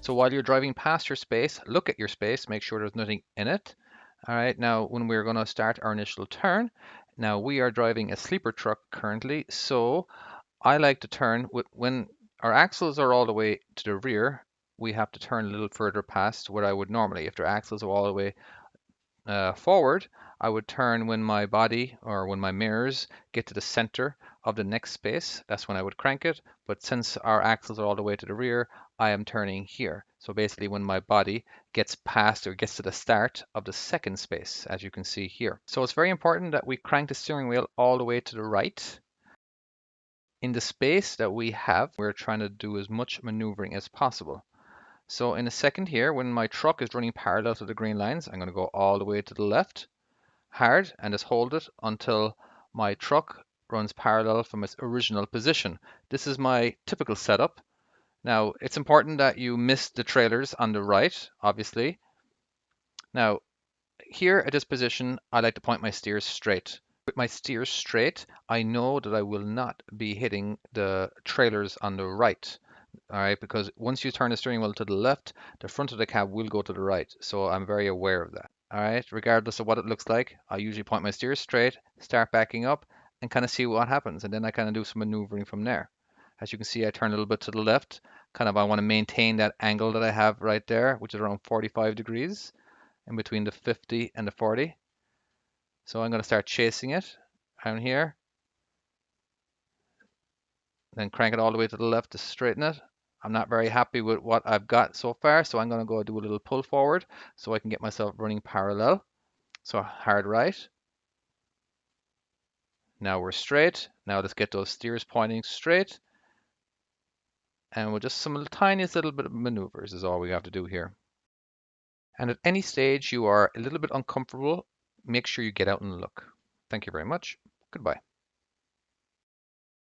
So while you're driving past your space, look at your space, make sure there's nothing in it. All right, now when we're going to start our initial turn, now we are driving a sleeper truck currently, so I like to turn when our axles are all the way to the rear, we have to turn a little further past where I would normally. If their axles are all the way forward, I would turn when my body or when my mirrors get to the center of the next space. That's when I would crank it. But since our axles are all the way to the rear, I am turning here. So basically when my body gets past or gets to the start of the second space, as you can see here. So it's very important that we crank the steering wheel all the way to the right. In the space that we have, we're trying to do as much maneuvering as possible. So in a second here, when my truck is running parallel to the green lines, I'm going to go all the way to the left hard and just hold it until my truck runs parallel from its original position. This is my typical setup. Now, it's important that you miss the trailers on the right, obviously. Now, here at this position, I like to point my steers straight. With my steers straight, I know that I will not be hitting the trailers on the right. All right, because once you turn the steering wheel to the left, the front of the cab will go to the right. So I'm very aware of that. All right, regardless of what it looks like, I usually point my steers straight, start backing up, and kind of see what happens. And then I kind of do some maneuvering from there. As you can see, I turn a little bit to the left. Kind of, I want to maintain that angle that I have right there, which is around 45 degrees in between the 50 and the 40. So I'm going to start chasing it down here, then crank it all the way to the left to straighten it. I'm not very happy with what I've got so far, so I'm going to go do a little pull forward so I can get myself running parallel. So hard right. Now we're straight. Now let's get those steers pointing straight. And we'll just some tiniest little bit of maneuvers is all we have to do here. And at any stage you are a little bit uncomfortable, make sure you get out and look. Thank you very much. Goodbye.